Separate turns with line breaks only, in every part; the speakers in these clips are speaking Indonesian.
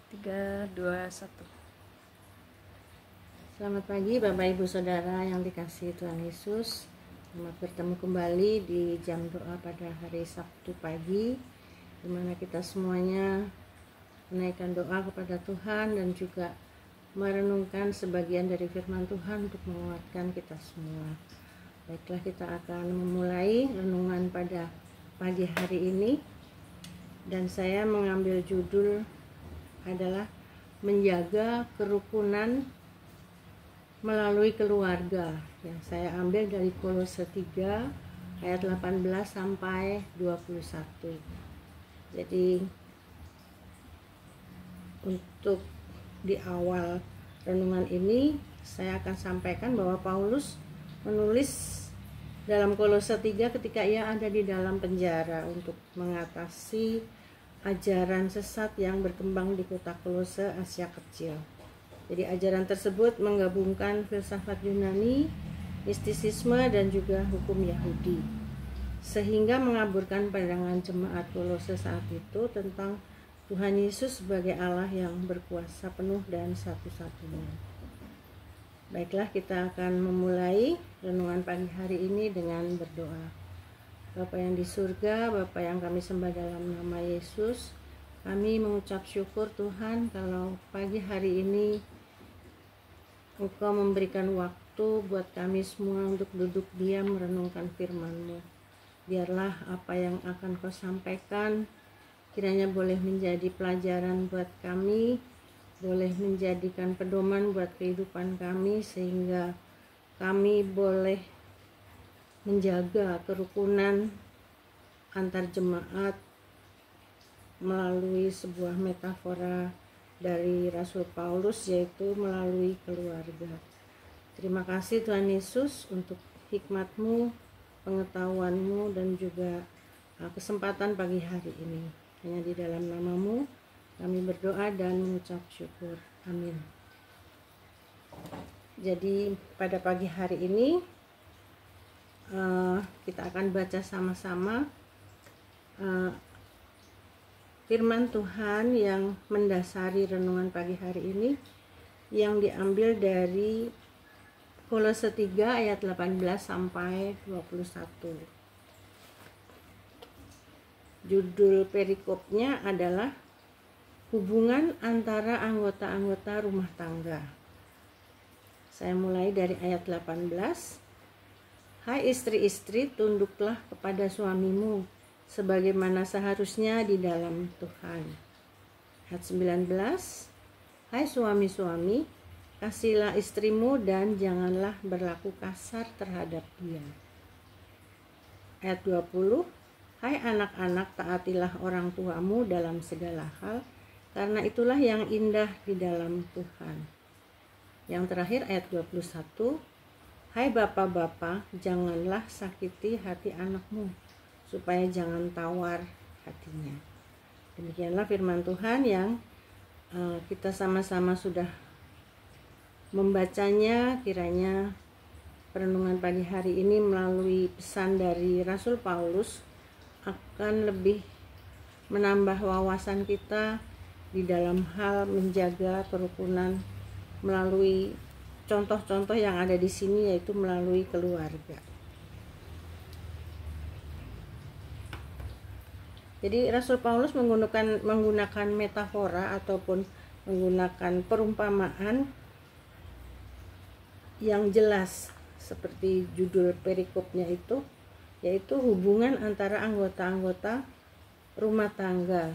3, 2, 1.
Selamat pagi Bapak Ibu Saudara yang dikasihi Tuhan Yesus. Selamat bertemu kembali di jam doa pada hari Sabtu pagi, di mana kita semuanya menaikkan doa kepada Tuhan dan juga merenungkan sebagian dari firman Tuhan untuk menguatkan kita semua. Baiklah, kita akan memulai renungan pada pagi hari ini, dan saya mengambil judul adalah menjaga kerukunan melalui keluarga, yang saya ambil dari Kolose 3 ayat 18 sampai 21. Jadi untuk di awal renungan ini saya akan sampaikan bahwa Paulus menulis dalam Kolose 3 ketika ia ada di dalam penjara untuk mengatasi ajaran sesat yang berkembang di kota Kolose, Asia Kecil. Jadi ajaran tersebut menggabungkan filsafat Yunani, mistisisme dan juga hukum Yahudi, sehingga mengaburkan pandangan jemaat Kolose saat itu tentang Tuhan Yesus sebagai Allah yang berkuasa penuh dan satu-satunya. Baiklah, kita akan memulai renungan pagi hari ini dengan berdoa. Bapa yang di surga, Bapa yang kami sembah dalam nama Yesus, kami mengucap syukur Tuhan kalau pagi hari ini Engkau memberikan waktu buat kami semua untuk duduk diam merenungkan firman-Mu. Biarlah apa yang akan Kau sampaikan kiranya boleh menjadi pelajaran buat kami, boleh menjadikan pedoman buat kehidupan kami, sehingga kami boleh menjaga kerukunan antar jemaat melalui sebuah metafora dari Rasul Paulus, yaitu melalui keluarga. Terima kasih Tuhan Yesus untuk hikmat-Mu, pengetahuan-Mu, dan juga kesempatan pagi hari ini. Hanya di dalam nama-Mu kami berdoa dan mengucap syukur. Amin. Jadi pada pagi hari ini kita akan baca sama-sama firman Tuhan yang mendasari renungan pagi hari ini, yang diambil dari Kolose 3 ayat 18 sampai 21. Judul perikopnya adalah hubungan antara anggota-anggota rumah tangga. Saya mulai dari ayat 18. Hai istri-istri, tunduklah kepada suamimu sebagaimana seharusnya di dalam Tuhan. Ayat 19. Hai suami-suami, kasihilah istrimu dan janganlah berlaku kasar terhadap dia. Ayat 20. Hai anak-anak, taatilah orang tuamu dalam segala hal, karena itulah yang indah di dalam Tuhan. Yang terakhir ayat 21. Hai bapak-bapak, janganlah sakiti hati anakmu, supaya jangan tawar hatinya. Demikianlah firman Tuhan yang kita sama-sama sudah membacanya. Kiranya perenungan pagi hari ini melalui pesan dari Rasul Paulus akan lebih menambah wawasan kita di dalam hal menjaga kerukunan melalui contoh-contoh yang ada di sini, yaitu melalui keluarga. Jadi Rasul Paulus menggunakan metafora ataupun menggunakan perumpamaan yang jelas seperti judul perikopnya itu, yaitu hubungan antara anggota-anggota rumah tangga.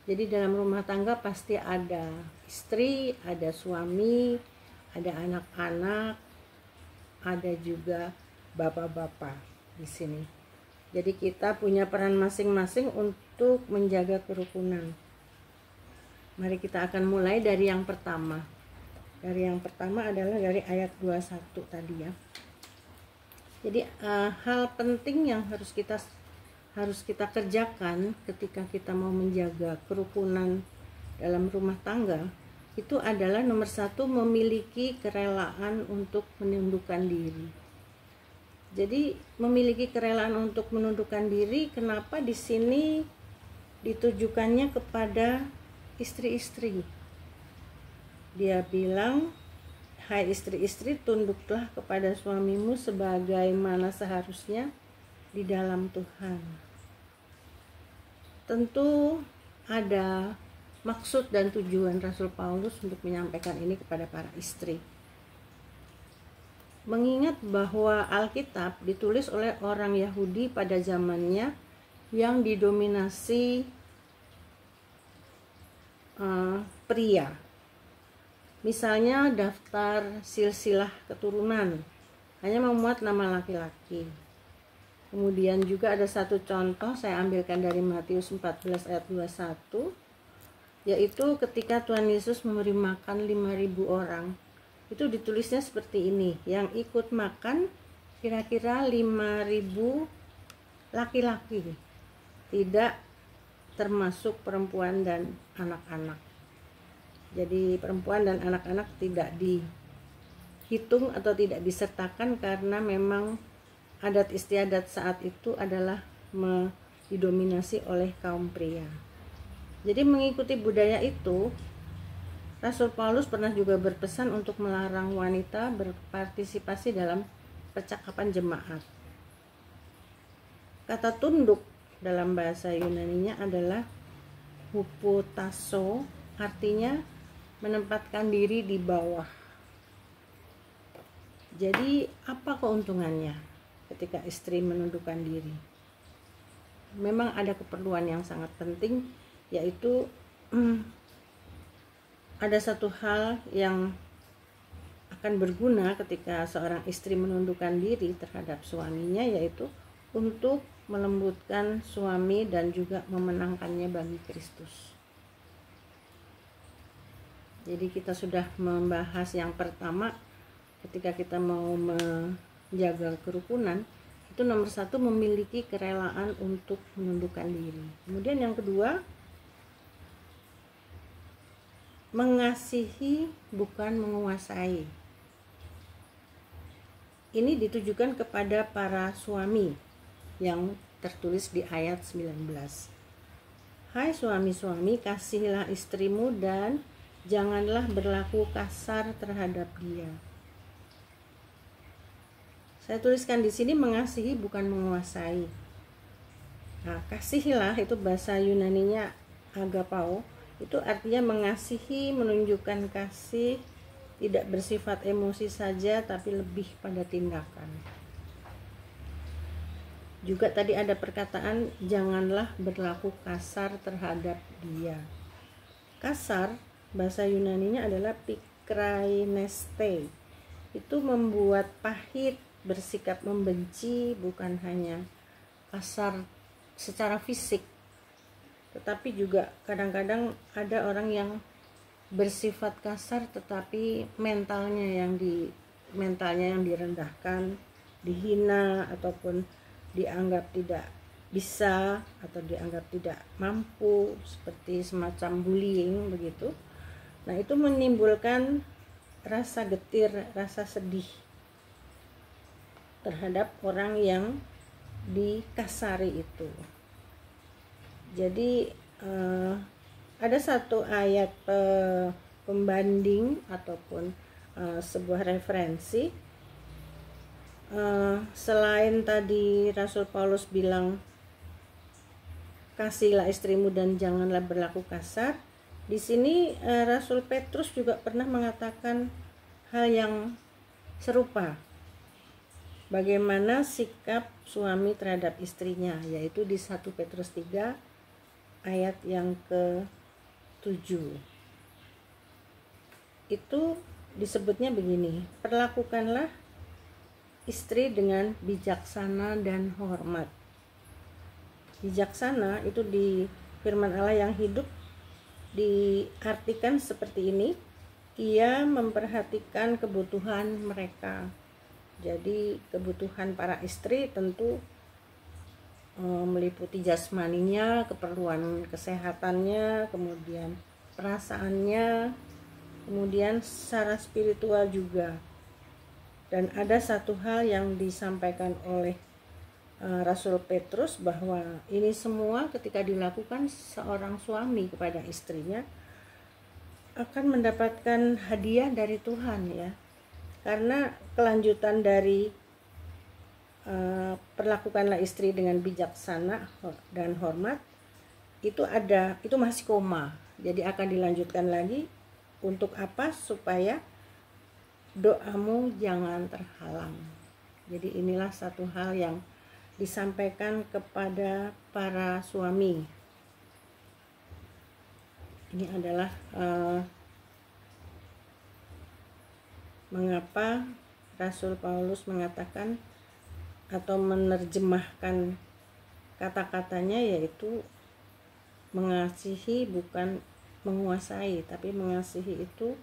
Jadi dalam rumah tangga pasti ada istri, ada suami, ada anak-anak, ada juga bapak-bapak di sini. Jadi kita punya peran masing-masing untuk menjaga kerukunan. Mari kita akan mulai dari yang pertama. Dari yang pertama adalah dari ayat 21 tadi ya. Jadi hal penting yang harus kita kerjakan ketika kita mau menjaga kerukunan dalam rumah tangga itu adalah nomor 1, memiliki kerelaan untuk menundukkan diri. Jadi memiliki kerelaan untuk menundukkan diri, kenapa di sini ditujukannya kepada istri-istri. Dia bilang, hai istri-istri, tunduklah kepada suamimu sebagaimana seharusnya di dalam Tuhan. Tentu ada maksud dan tujuan Rasul Paulus untuk menyampaikan ini kepada para istri. Mengingat bahwa Alkitab ditulis oleh orang Yahudi pada zamannya yang didominasi pria. Misalnya daftar silsilah keturunan hanya memuat nama laki-laki. Kemudian juga ada satu contoh, saya ambilkan dari Matius 14 ayat 21, yaitu ketika Tuhan Yesus memberi makan 5.000 orang. Itu ditulisnya seperti ini, yang ikut makan kira-kira 5.000 laki-laki, tidak termasuk perempuan dan anak-anak. Jadi perempuan dan anak-anak tidak dihitung atau tidak disertakan karena memang adat istiadat saat itu adalah didominasi oleh kaum pria. Jadi mengikuti budaya itu, Rasul Paulus pernah juga berpesan untuk melarang wanita berpartisipasi dalam percakapan jemaat. Kata tunduk dalam bahasa Yunaninya adalah hupotasso, artinya menempatkan diri di bawah. Jadi apa keuntungannya ketika istri menundukkan diri? Memang ada keperluan yang sangat penting, yaitu ada satu hal yang akan berguna ketika seorang istri menundukkan diri terhadap suaminya, yaitu untuk melembutkan suami dan juga memenangkannya bagi Kristus. Jadi kita sudah membahas yang pertama, ketika kita mau menjaga kerukunan, itu nomor satu memiliki kerelaan untuk menundukkan diri. Kemudian yang kedua, mengasihi bukan menguasai. Ini ditujukan kepada para suami yang tertulis di ayat 19. Hai suami-suami, kasihilah istrimu dan janganlah berlaku kasar terhadap dia. Saya tuliskan di sini mengasihi bukan menguasai. Nah, kasihilah itu bahasa Yunaninya agapao, itu artinya mengasihi, menunjukkan kasih, tidak bersifat emosi saja tapi lebih pada tindakan. Juga tadi ada perkataan janganlah berlaku kasar terhadap dia. Kasar bahasa Yunaninya adalah pikraineste. Itu membuat pahit, bersikap membenci, bukan hanya kasar secara fisik, tetapi juga kadang-kadang ada orang yang bersifat kasar tetapi mentalnya yang direndahkan, dihina ataupun dianggap tidak bisa atau dianggap tidak mampu, seperti semacam bullying begitu. Nah, itu menimbulkan rasa getir, rasa sedih terhadap orang yang dikasari itu. Jadi ada satu ayat pembanding ataupun sebuah referensi. Selain tadi Rasul Paulus bilang kasihlah istrimu dan janganlah berlaku kasar, di sini Rasul Petrus juga pernah mengatakan hal yang serupa. Bagaimana sikap suami terhadap istrinya, yaitu di 1 Petrus 3 ayat yang ke-7. Itu disebutnya begini, perlakukanlah istri dengan bijaksana dan hormat. Bijaksana itu di firman Allah yang hidup diartikan seperti ini, ia memperhatikan kebutuhan mereka. Jadi kebutuhan para istri tentu meliputi jasmaninya, keperluan kesehatannya, kemudian perasaannya, kemudian secara spiritual juga. Dan ada satu hal yang disampaikan oleh Rasul Petrus, bahwa ini semua ketika dilakukan seorang suami kepada istrinya akan mendapatkan hadiah dari Tuhan ya. Karena kelanjutan dari perlakukanlah istri dengan bijaksana dan hormat itu masih koma. Jadi akan dilanjutkan lagi untuk apa? Supaya doamu jangan terhalang. Jadi inilah satu hal yang disampaikan kepada para suami. Ini adalah mengapa Rasul Paulus mengatakan atau menerjemahkan kata-katanya, yaitu mengasihi bukan menguasai, tapi mengasihi itu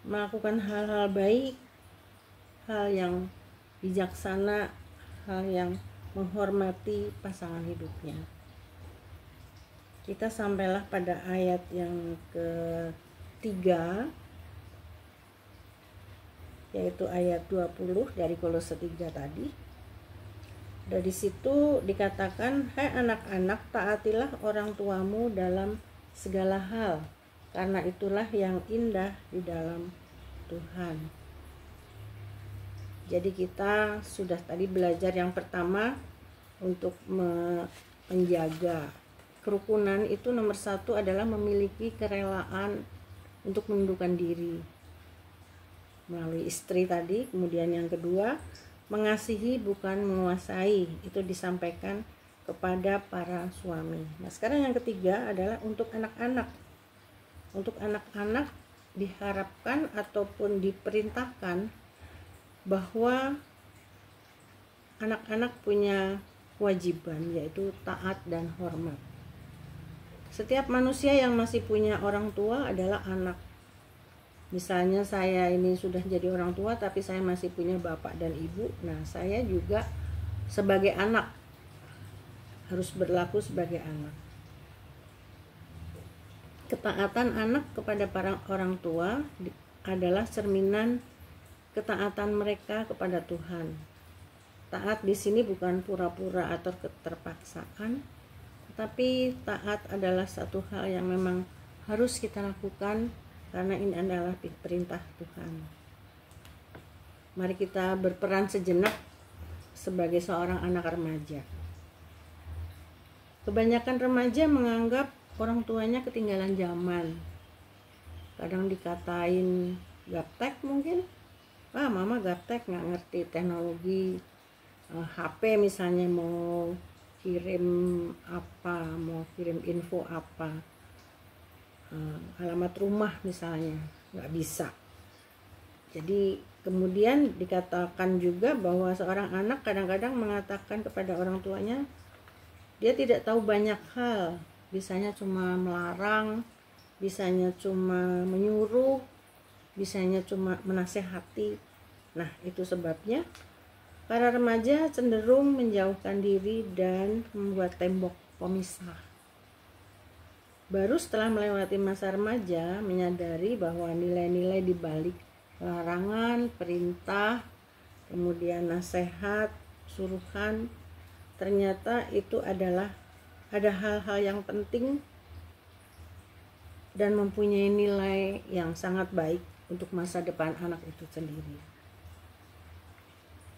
melakukan hal-hal baik, hal yang bijaksana, hal yang menghormati pasangan hidupnya. Kita sampailah pada ayat yang ketiga, yaitu ayat 20 dari Kolose 3 tadi. Dari situ dikatakan, hai anak-anak, taatilah orang tuamu dalam segala hal, karena itulah yang indah di dalam Tuhan. Jadi kita sudah tadi belajar yang pertama untuk menjaga kerukunan itu, nomor satu adalah memiliki kerelaan untuk menundukkan diri melalui istri tadi. Kemudian yang kedua, mengasihi bukan menguasai, itu disampaikan kepada para suami. Nah sekarang yang ketiga adalah untuk anak-anak. Untuk anak-anak diharapkan ataupun diperintahkan bahwa anak-anak punya kewajiban, yaitu taat dan hormat. Setiap manusia yang masih punya orang tua adalah anak. Misalnya saya ini sudah jadi orang tua tapi saya masih punya bapak dan ibu. Nah saya juga sebagai anak harus berlaku sebagai anak. Ketaatan anak kepada para orang tua adalah cerminan ketaatan mereka kepada Tuhan. Taat di sini bukan pura-pura atau keterpaksaan, tetapi taat adalah satu hal yang memang harus kita lakukan karena ini adalah perintah Tuhan. Mari kita berperan sejenak sebagai seorang anak remaja. Kebanyakan remaja menganggap orang tuanya ketinggalan zaman. Kadang dikatain gaptek mungkin. Mama gaptek, nggak ngerti teknologi. HP misalnya mau kirim apa, mau kirim info apa, alamat rumah misalnya nggak bisa. Jadi kemudian dikatakan juga bahwa seorang anak kadang-kadang mengatakan kepada orang tuanya dia tidak tahu banyak hal, bisanya cuma melarang, bisanya cuma menyuruh, bisanya cuma menasehati. Nah itu sebabnya para remaja cenderung menjauhkan diri dan membuat tembok pemisah. Baru setelah melewati masa remaja menyadari bahwa nilai-nilai di balik larangan, perintah, kemudian nasihat, suruhan, ternyata itu ada hal-hal yang penting dan mempunyai nilai yang sangat baik untuk masa depan anak itu sendiri.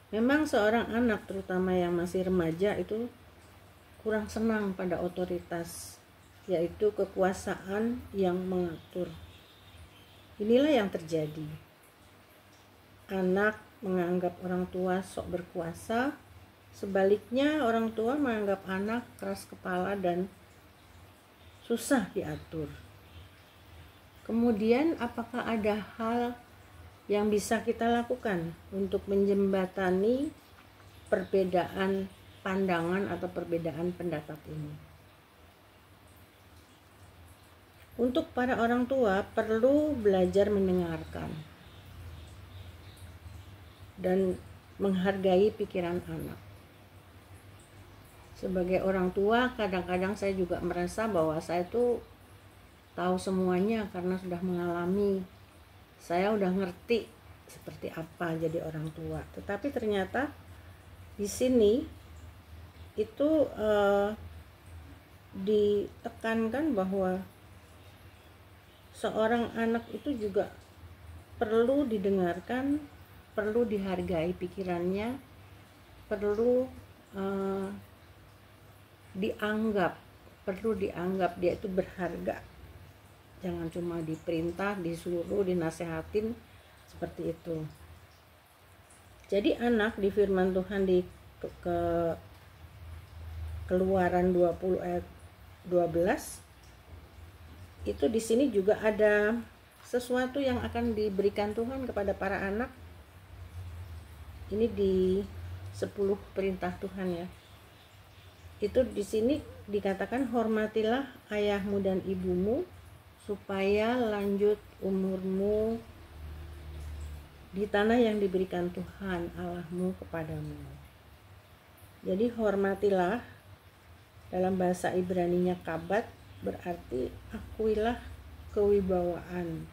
Memang seorang anak, terutama yang masih remaja, itu kurang senang pada otoritas, yaitu kekuasaan yang mengatur. Inilah yang terjadi. Anak menganggap orang tua sok berkuasa, sebaliknya orang tua menganggap anak keras kepala dan susah diatur. Kemudian apakah ada hal yang bisa kita lakukan untuk menjembatani perbedaan pandangan atau perbedaan pendapat ini? Untuk para orang tua perlu belajar mendengarkan dan menghargai pikiran anak. Sebagai orang tua, kadang-kadang saya juga merasa bahwa saya tuh tahu semuanya karena sudah mengalami. Saya udah ngerti seperti apa jadi orang tua. Tetapi ternyata di sini itu ditekankan bahwa seorang anak itu juga perlu didengarkan, perlu dihargai pikirannya, perlu dianggap, dia itu berharga. Jangan cuma diperintah, disuruh, dinasehatin seperti itu. Jadi anak di firman Tuhan di Keluaran 20 ayat 12 itu di sini juga ada sesuatu yang akan diberikan Tuhan kepada para anak. Ini di 10 perintah Tuhan ya. Itu di sini dikatakan, hormatilah ayahmu dan ibumu supaya lanjut umurmu di tanah yang diberikan Tuhan Allahmu kepadamu. Jadi hormatilah, dalam bahasa Ibraninya kabat, berarti akuilah kewibawaan,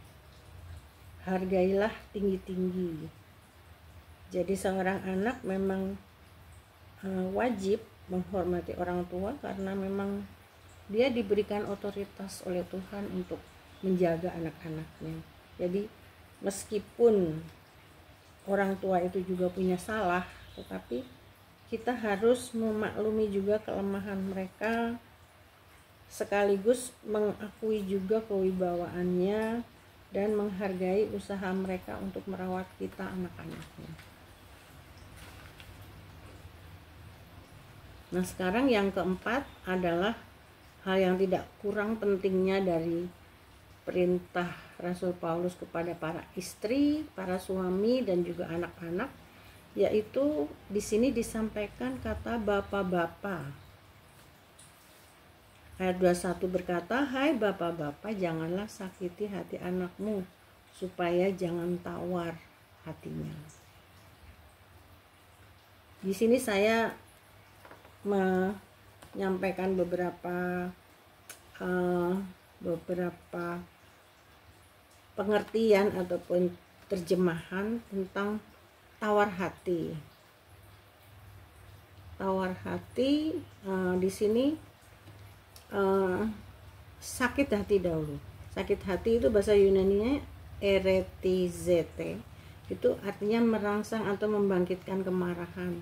hargailah tinggi-tinggi. Jadi seorang anak memang wajib menghormati orang tua karena memang dia diberikan otoritas oleh Tuhan untuk menjaga anak-anaknya. Jadi meskipun orang tua itu juga punya salah, tetapi kita harus memaklumi juga kelemahan mereka, sekaligus mengakui juga kewibawaannya dan menghargai usaha mereka untuk merawat kita anak-anaknya. Nah, sekarang yang keempat adalah hal yang tidak kurang pentingnya dari perintah Rasul Paulus kepada para istri, para suami, dan juga anak-anak, yaitu di sini disampaikan kata bapak-bapak. Ayat 21 berkata, hai bapak-bapak, janganlah sakiti hati anakmu, supaya jangan tawar hatinya. Di sini saya menyampaikan beberapa pengertian ataupun terjemahan tentang tawar hati. Tawar hati di sini sakit hati dahulu. Sakit hati itu bahasa Yunaninya eretizete. Itu artinya merangsang atau membangkitkan kemarahan.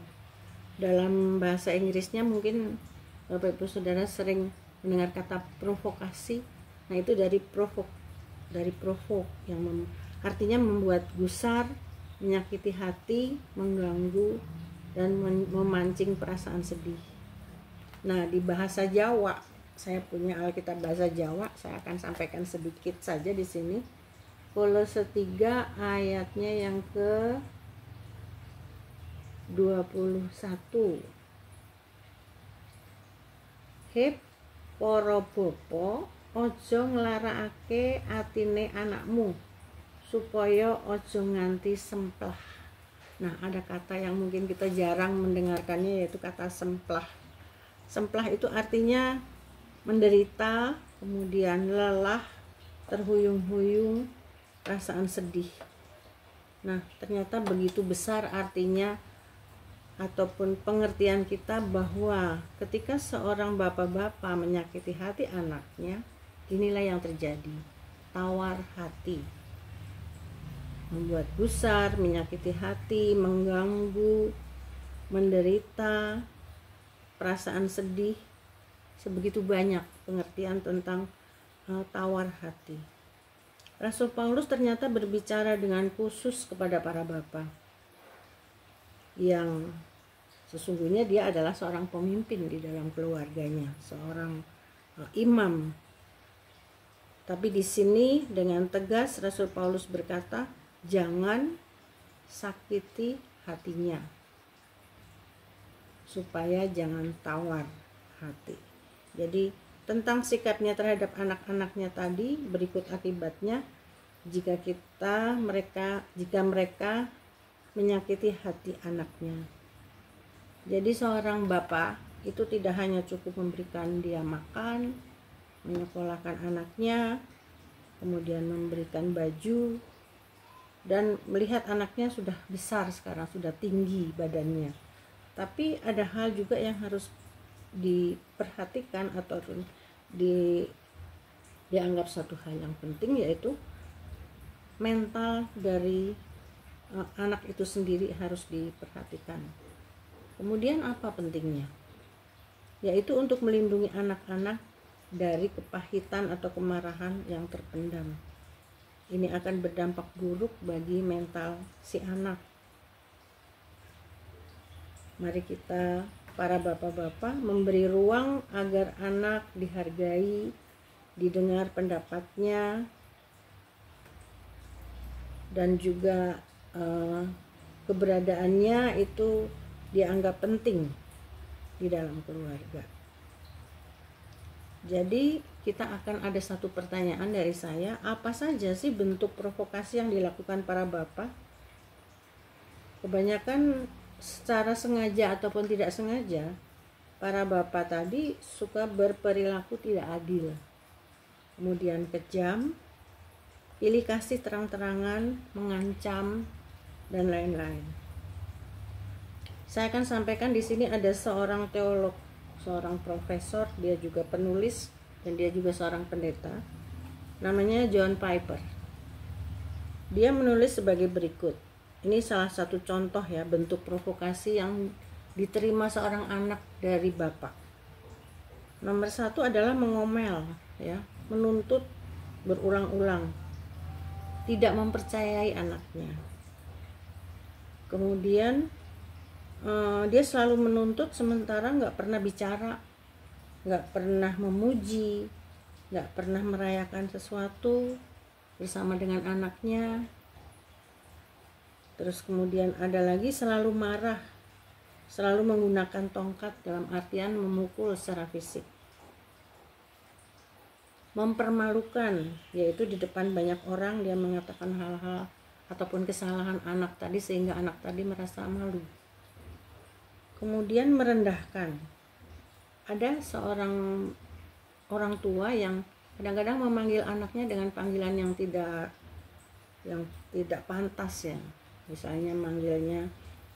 Dalam bahasa Inggrisnya mungkin Bapak Ibu Saudara sering mendengar kata provokasi. Nah, itu dari provoke yang artinya membuat gusar, menyakiti hati, mengganggu, dan memancing perasaan sedih. Nah, di bahasa Jawa, saya punya Alkitab bahasa Jawa, saya akan sampaikan sedikit saja di sini. Kolose 3 ayatnya yang ke 21. Hep para bapa, aja nglarakake atine anakmu supaya aja nganti semplah. Nah, ada kata yang mungkin kita jarang mendengarkannya, yaitu kata semplah. Semplah itu artinya menderita, kemudian lelah, terhuyung-huyung, perasaan sedih. Nah, ternyata begitu besar artinya ataupun pengertian kita bahwa ketika seorang bapak-bapak menyakiti hati anaknya, inilah yang terjadi, tawar hati, membuat gusar, menyakiti hati, mengganggu, menderita, perasaan sedih. Sebegitu banyak pengertian tentang tawar hati. Rasul Paulus ternyata berbicara dengan khusus kepada para bapak, yang sesungguhnya dia adalah seorang pemimpin di dalam keluarganya, seorang imam. Tapi di sini dengan tegas Rasul Paulus berkata, jangan sakiti hatinya, supaya jangan tawar hati. Jadi tentang sikapnya terhadap anak-anaknya tadi, berikut akibatnya jika mereka menyakiti hati anaknya. Jadi seorang bapak itu tidak hanya cukup memberikan dia makan, menyekolahkan anaknya, kemudian memberikan baju, dan melihat anaknya sudah besar sekarang, sudah tinggi badannya. Tapi ada hal juga yang harus diperhatikan atau dianggap satu hal yang penting, yaitu mental dari anak itu sendiri harus diperhatikan. Kemudian apa pentingnya? Yaitu untuk melindungi anak-anak dari kepahitan atau kemarahan yang terpendam. Ini akan berdampak buruk bagi mental si anak. Mari kita, para bapak-bapak, memberi ruang agar anak dihargai, didengar pendapatnya, dan juga keberadaannya itu dianggap penting di dalam keluarga. Jadi kita akan ada satu pertanyaan dari saya, apa saja sih bentuk provokasi yang dilakukan para bapak? Kebanyakan secara sengaja ataupun tidak sengaja, para bapak tadi suka berperilaku tidak adil, kemudian kejam, pilih kasih terang-terangan, mengancam, dan lain-lain. Saya akan sampaikan di sini ada seorang teolog, seorang profesor, dia juga penulis dan dia juga seorang pendeta. Namanya John Piper. Dia menulis sebagai berikut. Ini salah satu contoh ya bentuk provokasi yang diterima seorang anak dari bapak. Nomor 1 adalah mengomel, ya, menuntut berulang-ulang, tidak mempercayai anaknya. Kemudian dia selalu menuntut sementara nggak pernah bicara, nggak pernah memuji, nggak pernah merayakan sesuatu bersama dengan anaknya. Terus kemudian ada lagi selalu marah, selalu menggunakan tongkat dalam artian memukul secara fisik. Mempermalukan, yaitu di depan banyak orang dia mengatakan hal-hal ataupun kesalahan anak tadi sehingga anak tadi merasa malu. Kemudian merendahkan. Ada seorang orang tua yang kadang-kadang memanggil anaknya dengan panggilan yang tidak pantas ya. Misalnya manggilnya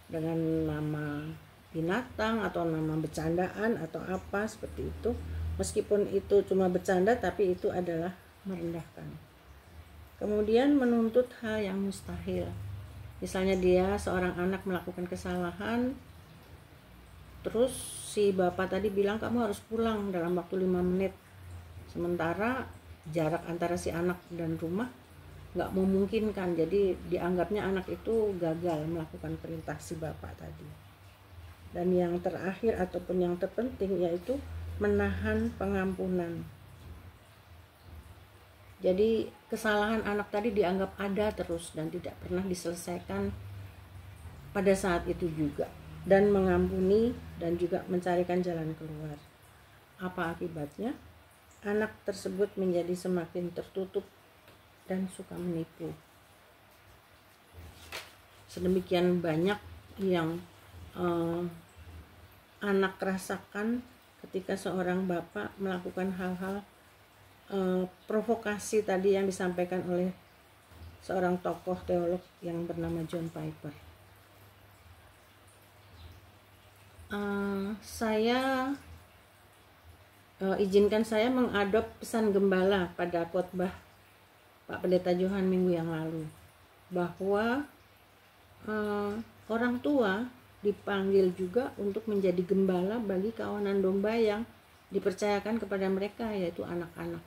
dengan nama binatang atau nama bercandaan atau apa seperti itu. Meskipun itu cuma bercanda, tapi itu adalah merendahkan. Kemudian menuntut hal yang mustahil. Misalnya dia seorang anak melakukan kesalahan, terus si bapak tadi bilang kamu harus pulang dalam waktu 5 menit. Sementara jarak antara si anak dan rumah nggak memungkinkan, jadi dianggapnya anak itu gagal melakukan perintah si bapak tadi. Dan yang terakhir ataupun yang terpenting yaitu menahan pengampunan. Jadi kesalahan anak tadi dianggap ada terus dan tidak pernah diselesaikan pada saat itu juga, dan mengampuni dan juga mencarikan jalan keluar. Apa akibatnya? Anak tersebut menjadi semakin tertutup dan suka menipu. Sedemikian banyak yang anak rasakan ketika seorang bapak melakukan hal-hal provokasi tadi yang disampaikan oleh seorang tokoh teolog yang bernama John Piper. Izinkan saya mengadop pesan gembala pada khotbah Pak Pendeta Johan minggu yang lalu, bahwa orang tua dipanggil juga untuk menjadi gembala bagi kawanan domba yang dipercayakan kepada mereka, yaitu anak-anak.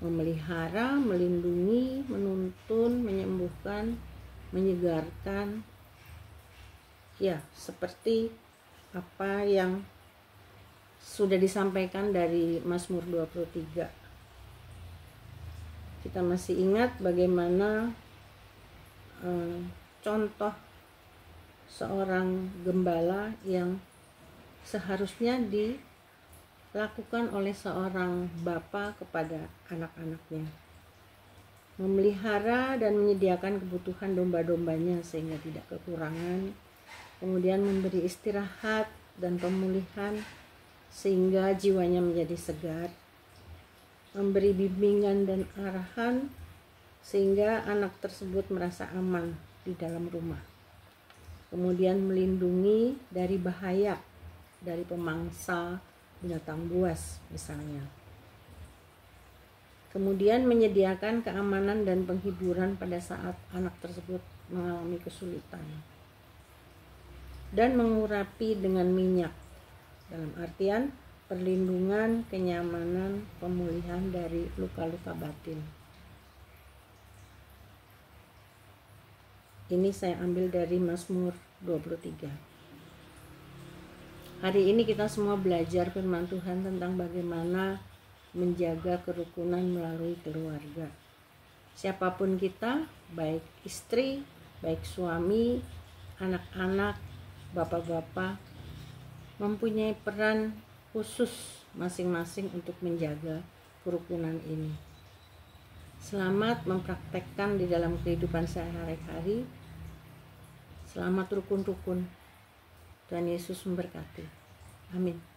Memelihara, melindungi, menuntun, menyembuhkan, menyegarkan, ya seperti apa yang sudah disampaikan dari Mazmur 23. Kita masih ingat bagaimana contoh seorang gembala yang seharusnya dilakukan oleh seorang bapa kepada anak-anaknya. Memelihara dan menyediakan kebutuhan domba-dombanya sehingga tidak kekurangan, kemudian memberi istirahat dan pemulihan sehingga jiwanya menjadi segar, memberi bimbingan dan arahan sehingga anak tersebut merasa aman di dalam rumah, kemudian melindungi dari bahaya, dari pemangsa, binatang buas misalnya. Kemudian menyediakan keamanan dan penghiburan pada saat anak tersebut mengalami kesulitan. Dan mengurapi dengan minyak, dalam artian perlindungan, kenyamanan, pemulihan dari luka-luka batin. Ini saya ambil dari Mazmur 23. Hari ini kita semua belajar firman Tuhan tentang bagaimana menjaga kerukunan melalui keluarga. Siapapun kita, baik istri, baik suami, anak-anak, bapak-bapak, mempunyai peran khusus masing-masing untuk menjaga kerukunan ini. Selamat mempraktekkan di dalam kehidupan sehari-hari. Selamat rukun-rukun. Tuhan Yesus memberkati. Amin.